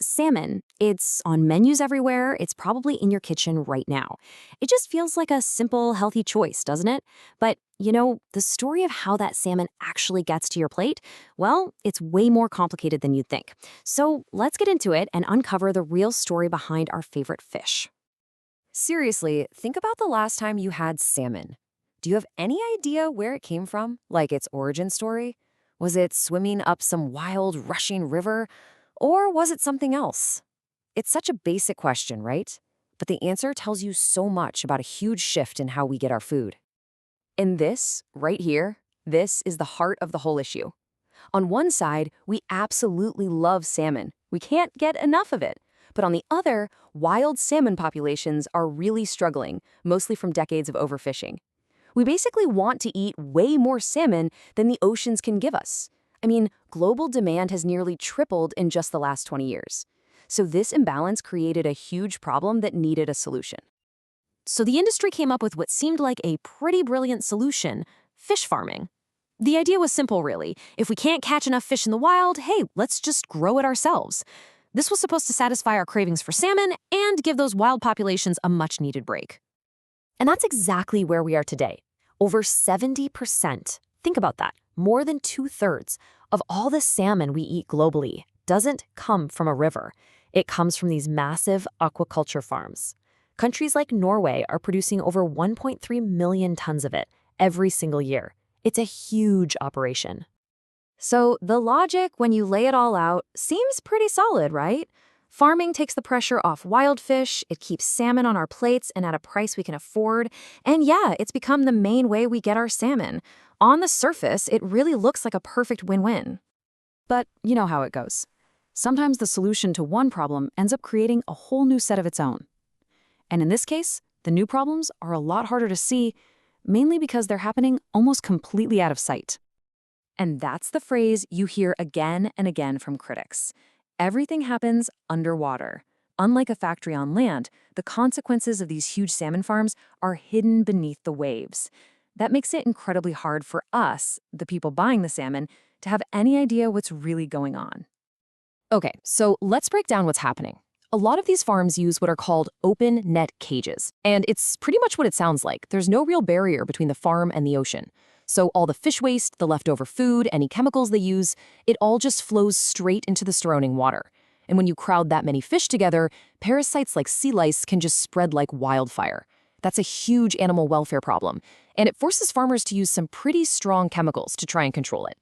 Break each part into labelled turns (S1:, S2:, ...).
S1: Salmon. It's on menus everywhere. It's probably in your kitchen right now. It just feels like a simple, healthy choice, doesn't it? But, the story of how that salmon actually gets to your plate, well, it's way more complicated than you'd think. So let's get into it and uncover the real story behind our favorite fish.
S2: Seriously, think about the last time you had salmon. Do you have any idea where it came from, like its origin story? Was it swimming up some wild, rushing river? Or was it something else? It's such a basic question, right? But the answer tells you so much about a huge shift in how we get our food. And this, right here, this is the heart of the whole issue. On one side, we absolutely love salmon. We can't get enough of it. But on the other, wild salmon populations are really struggling, mostly from decades of overfishing. We basically want to eat way more salmon than the oceans can give us. I mean, global demand has nearly tripled in just the last 20 years. So this imbalance created a huge problem that needed a solution.
S1: So the industry came up with what seemed like a pretty brilliant solution: fish farming. The idea was simple, really. If we can't catch enough fish in the wild, hey, let's just grow it ourselves. This was supposed to satisfy our cravings for salmon and give those wild populations a much-needed break. And that's exactly where we are today. Over 70%, think about that, more than 2/3 of all the salmon we eat globally doesn't come from a river. It comes from these massive aquaculture farms. Countries like Norway are producing over 1.3 million tons of it every single year. It's a huge operation. So the logic, when you lay it all out, seems pretty solid, right? Farming takes the pressure off wild fish, it keeps salmon on our plates and at a price we can afford, and yeah, it's become the main way we get our salmon. On the surface, it really looks like a perfect win-win. But you know how it goes. Sometimes the solution to one problem ends up creating a whole new set of its own. And in this case, the new problems are a lot harder to see, mainly because they're happening almost completely out of sight.
S2: And that's the phrase you hear again and again from critics. Everything happens underwater. Unlike a factory on land, the consequences of these huge salmon farms are hidden beneath the waves. That makes it incredibly hard for us, the people buying the salmon, to have any idea what's really going on. Okay, so let's break down what's happening. A lot of these farms use what are called open net cages, and it's pretty much what it sounds like. There's no real barrier between the farm and the ocean. So all the fish waste, the leftover food, any chemicals they use, it all just flows straight into the surrounding water. And when you crowd that many fish together, parasites like sea lice can just spread like wildfire. That's a huge animal welfare problem, and it forces farmers to use some pretty strong chemicals to try and control it.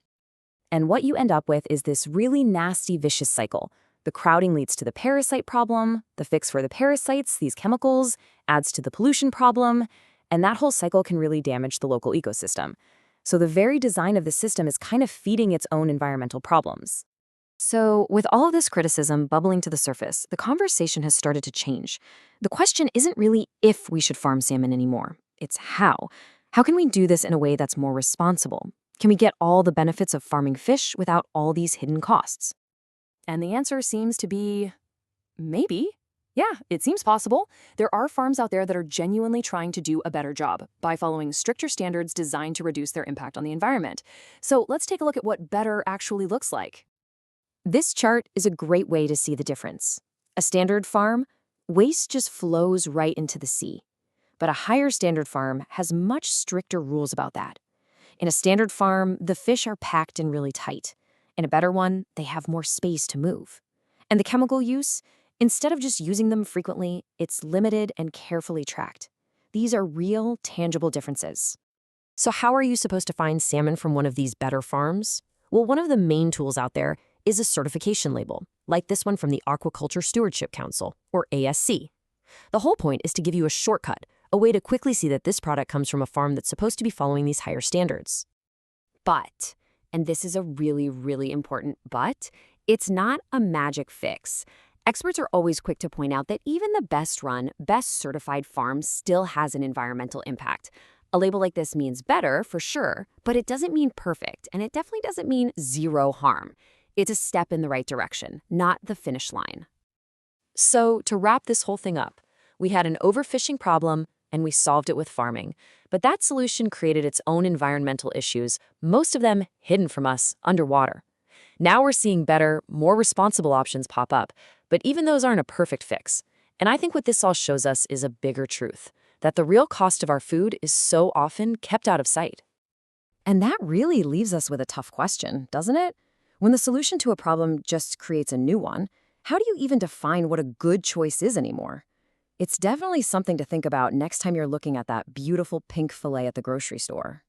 S2: And what you end up with is this really nasty, vicious cycle. The crowding leads to the parasite problem, the fix for the parasites, these chemicals, adds to the pollution problem, and that whole cycle can really damage the local ecosystem. So the very design of the system is kind of feeding its own environmental problems. So with all of this criticism bubbling to the surface, the conversation has started to change. The question isn't really if we should farm salmon anymore. It's how. How can we do this in a way that's more responsible? Can we get all the benefits of farming fish without all these hidden costs? And the answer seems to be maybe. Yeah, it seems possible. There are farms out there that are genuinely trying to do a better job by following stricter standards designed to reduce their impact on the environment. So let's take a look at what better actually looks like. This chart is a great way to see the difference. A standard farm, waste just flows right into the sea. But a higher standard farm has much stricter rules about that. In a standard farm, the fish are packed in really tight. In a better one, they have more space to move. And the chemical use? Instead of just using them frequently, it's limited and carefully tracked. These are real, tangible differences. So how are you supposed to find salmon from one of these better farms? Well, one of the main tools out there is a certification label, like this one from the Aquaculture Stewardship Council, or ASC. The whole point is to give you a shortcut, a way to quickly see that this product comes from a farm that's supposed to be following these higher standards. But, and this is a really, really important but, it's not a magic fix. Experts are always quick to point out that even the best-run, best-certified farm still has an environmental impact. A label like this means better, for sure, but it doesn't mean perfect, and it definitely doesn't mean zero harm. It's a step in the right direction, not the finish line. So, to wrap this whole thing up, we had an overfishing problem, and we solved it with farming. But that solution created its own environmental issues, most of them hidden from us underwater. Now we're seeing better, more responsible options pop up, but even those aren't a perfect fix. And I think what this all shows us is a bigger truth, that the real cost of our food is so often kept out of sight.
S1: And that really leaves us with a tough question, doesn't it? When the solution to a problem just creates a new one, how do you even define what a good choice is anymore? It's definitely something to think about next time you're looking at that beautiful pink fillet at the grocery store.